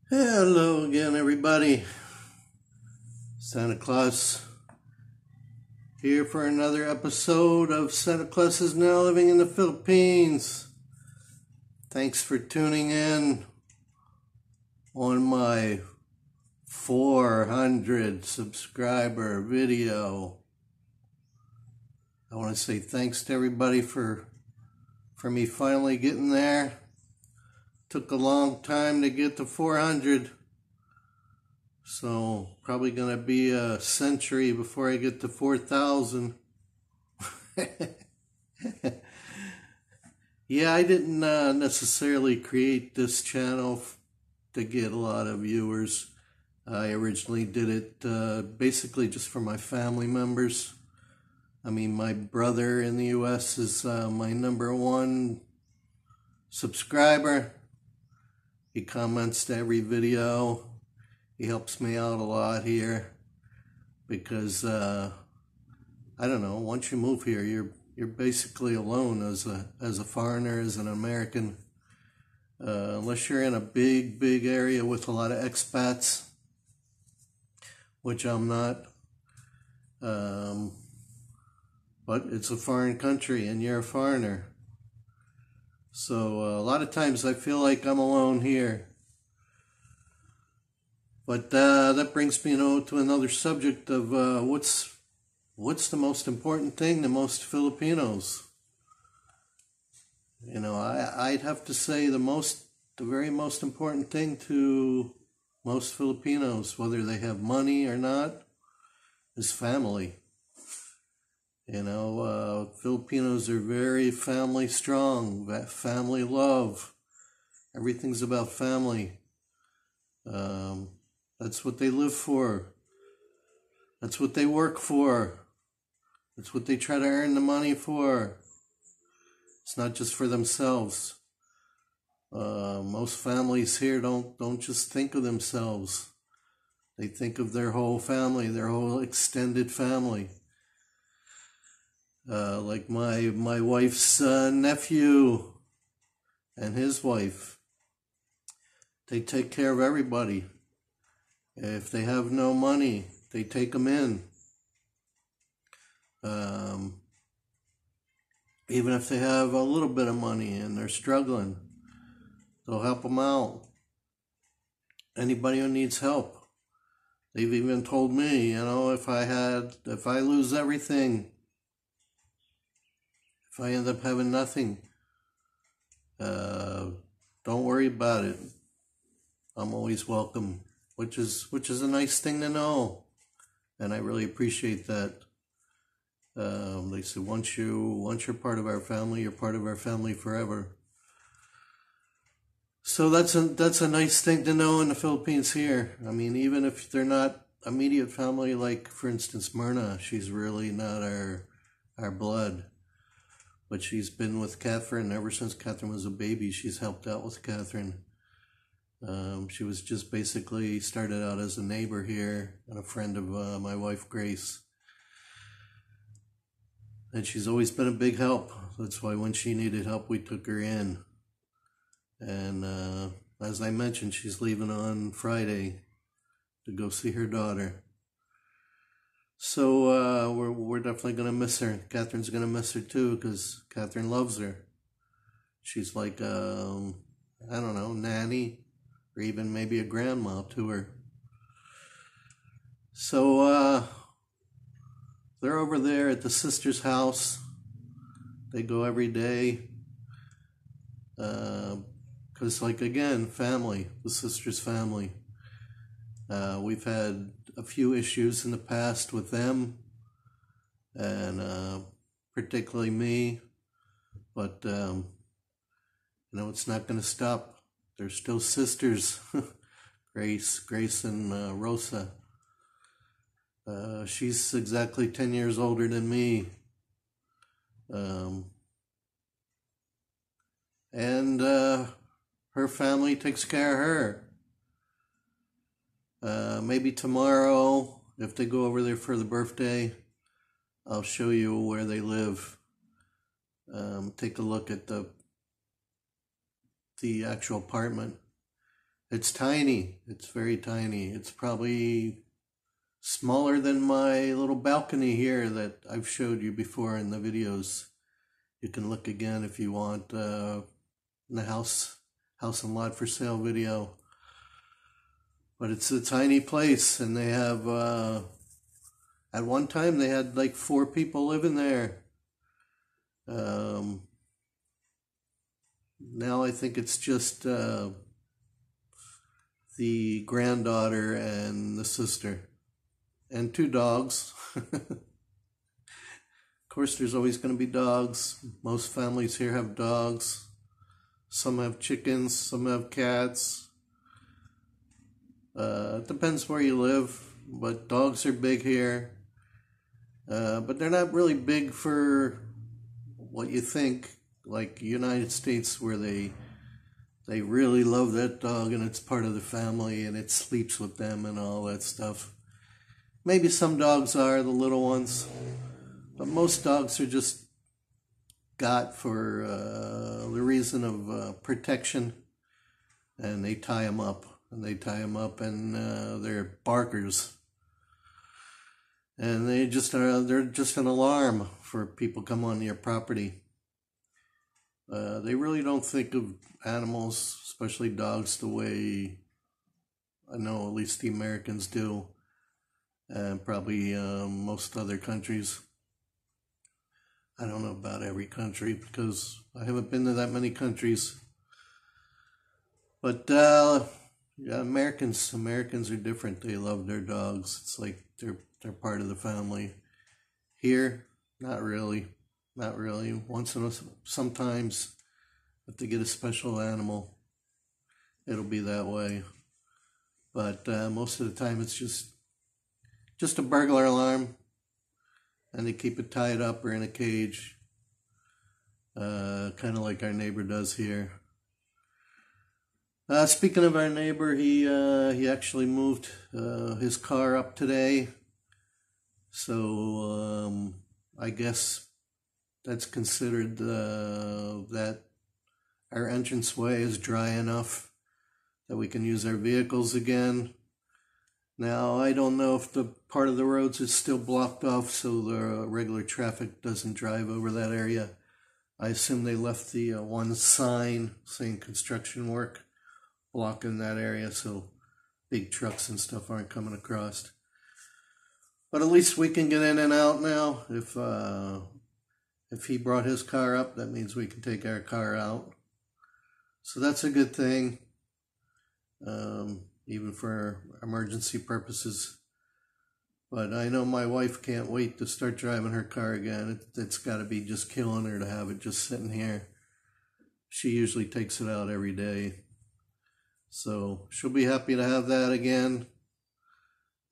Hello again, everybody. Santa Claus here for another episode of Santa Claus is Now Living in the Philippines. Thanks for tuning in on my 400 subscriber video. I want to say thanks to everybody for me finally getting there. Took a long time to get to 400, so probably gonna be a century before I get to 4,000. Yeah, I didn't necessarily create this channel to get a lot of viewers. I originally did it basically just for my family members. I mean, my brother in the US is my #1 subscriber. He comments to every video. He helps me out a lot here because I don't know. Once you move here, you're basically alone as a foreigner, as an American, unless you're in a big area with a lot of expats, which I'm not. But it's a foreign country, and you're a foreigner. So a lot of times I feel like I'm alone here. But that brings me, to another subject of what's the most important thing to most Filipinos. I'd have to say the very most important thing to most Filipinos, whether they have money or not, is family. Filipinos are very family strong, family love. Everything's about family. That's what they live for. That's what they work for. That's what they try to earn the money for. It's not just for themselves. Most families here don't just think of themselves. They think of their whole family, their whole extended family. Like my wife's nephew and his wife. They take care of everybody. If they have no money, they take them in. Even if they have a little bit of money and they're struggling, they'll help them out. Anybody who needs help. They've even told me, if I lose everything, if I end up having nothing, don't worry about it. I'm always welcome, which is a nice thing to know, and I really appreciate that. They said once you're part of our family, you're part of our family forever. So that's a nice thing to know in the Philippines here. I mean, even if they're not immediate family, like for instance Myrna, she's really not our blood. But she's been with Catherine ever since Catherine was a baby. She's helped out with Catherine. She was just basically started out as a neighbor here and a friend of my wife, Grace. And she's always been a big help. That's why when she needed help, we took her in. And as I mentioned, she's leaving on Friday to go see her daughter. So we're definitely going to miss her. Catherine's going to miss her too, because Catherine loves her. She's like, I don't know, nanny, or even maybe a grandma to her. So they're over there at the sister's house. They go every day. Because, again, family, the sister's family. We've had a few issues in the past with them, and particularly me, but it's not going to stop. They're still sisters. Grace and Rosa. She's exactly 10 years older than me, and her family takes care of her. Maybe tomorrow, if they go over there for the birthday, I'll show you where they live. Take a look at the actual apartment. It's tiny. It's very tiny. It's probably smaller than my little balcony here that I've showed you before in the videos. You can look again if you want in the house and lot for sale video. But it's a tiny place, and they have, at one time they had like 4 people living there. Now I think it's just the granddaughter and the sister. And 2 dogs. Of course, there's always going to be dogs. Most families here have dogs. Some have chickens, some have cats. It depends where you live, but dogs are big here. But they're not really big for what you think, like United States, where they really love that dog and it's part of the family and it sleeps with them and all that stuff. Maybe some dogs are, the little ones, but most dogs are just got for the reason of protection, and they tie them up, and they're barkers, and they're just an alarm for people come on your property. They really don't think of animals, especially dogs, the way I know at least the Americans do. And probably most other countries. I don't know about every country because I haven't been to that many countries. But yeah, Americans are different. They love their dogs. It's like they're part of the family. Here, not really. Sometimes if they get a special animal, it'll be that way. But most of the time, it's just a burglar alarm, and they keep it tied up or in a cage, kind of like our neighbor does here. Speaking of our neighbor, he actually moved his car up today, so I guess that's considered that our entranceway is dry enough that we can use our vehicles again. Now, I don't know if the part of the roads is still blocked off so the regular traffic doesn't drive over that area. I assume they left the one sign saying construction work blocking that area so big trucks and stuff aren't coming across. But at least we can get in and out now. If he brought his car up, that means we can take our car out. So that's a good thing. Even for emergency purposes. But I know my wife can't wait to start driving her car again. It's got to be just killing her to have it just sitting here. She usually takes it out every day. So she'll be happy to have that again.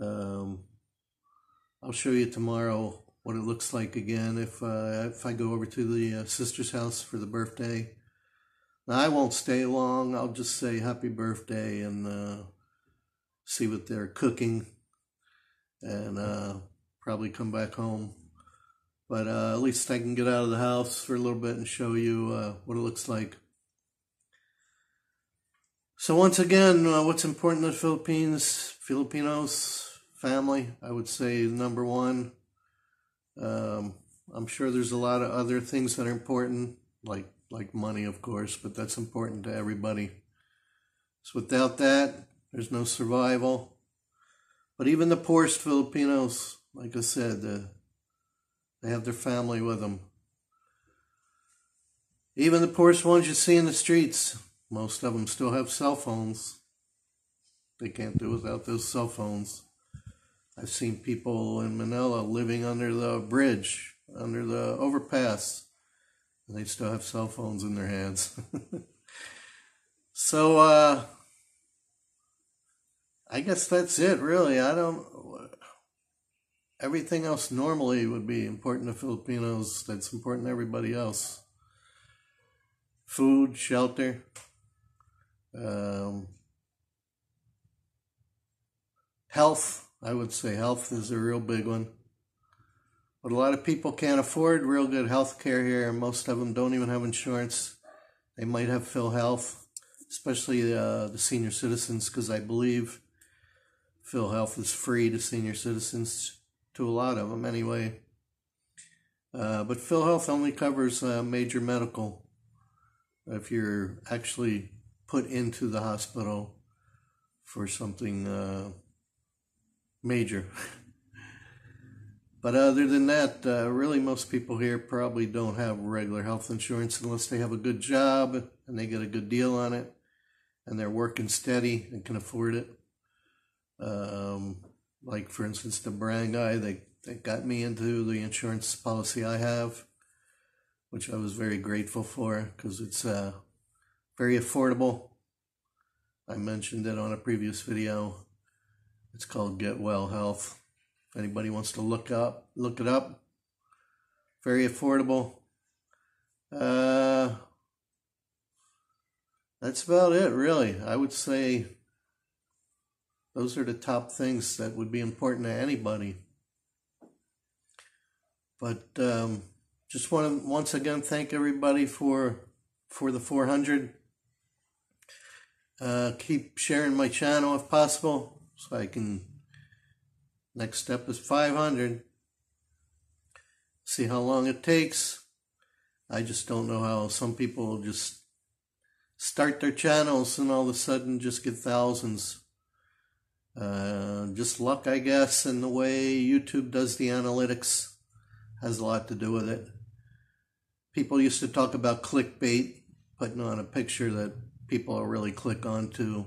I'll show you tomorrow what it looks like again if I go over to the sister's house for the birthday. Now, I won't stay long. I'll just say happy birthday and see what they're cooking, and probably come back home. But at least I can get out of the house for a little bit and show you what it looks like. So once again, what's important in the Philippines? Filipinos, family, I would say number one. I'm sure there's a lot of other things that are important, like money, of course, but that's important to everybody. So without that, there's no survival. But even the poorest Filipinos, like I said, they have their family with them. Even the poorest ones you see in the streets, most of them still have cell phones. They can't do without those cell phones. I've seen people in Manila living under the bridge, under the overpass, and they still have cell phones in their hands. So, I guess that's it, really. Everything else normally would be important to Filipinos. That's important to everybody else. Food, shelter, health. I would say health is a real big one. But a lot of people can't afford real good health care here. Most of them don't even have insurance. They might have PhilHealth. especially the senior citizens, because I believe PhilHealth is free to senior citizens, to a lot of them anyway. But PhilHealth only covers major medical. If you're actually put into the hospital for something major. But other than that, really most people here probably don't have regular health insurance unless they have a good job and they get a good deal on it and they're working steady and can afford it. Like for instance, the brand guy, they got me into the insurance policy I have, which I was very grateful for because it's very affordable. I mentioned it on a previous video. It's called Get Well Health. If anybody wants to look it up. Very affordable. That's about it, really. I would say those are the top things that would be important to anybody. But just want to once again thank everybody for the 400. Keep sharing my channel if possible, so I can. Next step is 500. See how long it takes. I just don't know how some people just start their channels and all of a sudden just get thousands. Just luck, I guess, and the way YouTube does the analytics has a lot to do with it. People used to talk about clickbait, putting on a picture that people will really click onto.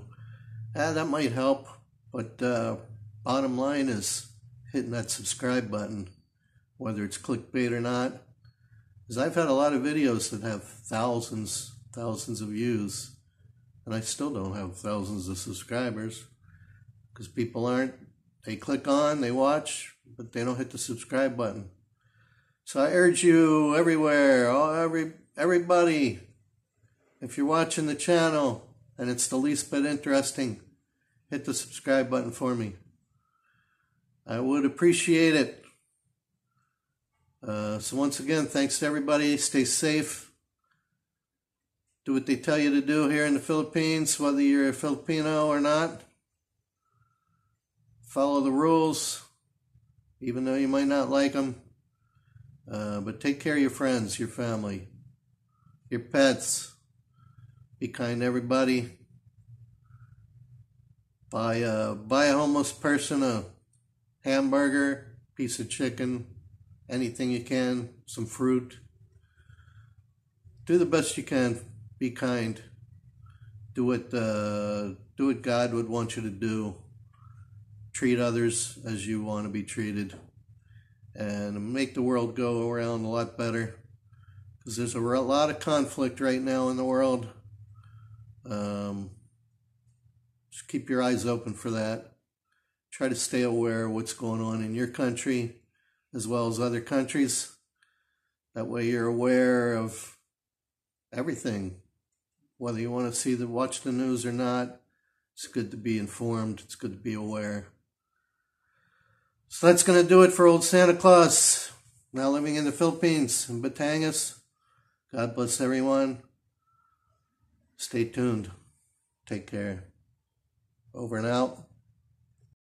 That might help, but bottom line is hitting that subscribe button, whether it's clickbait or not. Because I've had a lot of videos that have thousands of views, and I still don't have thousands of subscribers. Because people they click on, they watch, but they don't hit the subscribe button. So I urge you everywhere, everybody, if you're watching the channel and it's the least bit interesting, hit the subscribe button for me. I would appreciate it. So once again, thanks to everybody. Stay safe. Do what they tell you to do here in the Philippines, whether you're a Filipino or not. Follow the rules, even though you might not like them. But take care of your friends, your family, your pets. Be kind to everybody. Buy a homeless person a hamburger, piece of chicken, anything you can, some fruit. Do the best you can. Be kind. Do what God would want you to do. Treat others as you want to be treated. And make the world go around a lot better. Because there's a lot of conflict right now in the world. Just keep your eyes open for that. Try to stay aware of what's going on in your country as well as other countries. That way you're aware of everything. Whether you want to watch the news or not, it's good to be informed. It's good to be aware. So that's going to do it for old Santa Claus, now living in the Philippines, in Batangas. God bless everyone. Stay tuned. Take care. Over and out.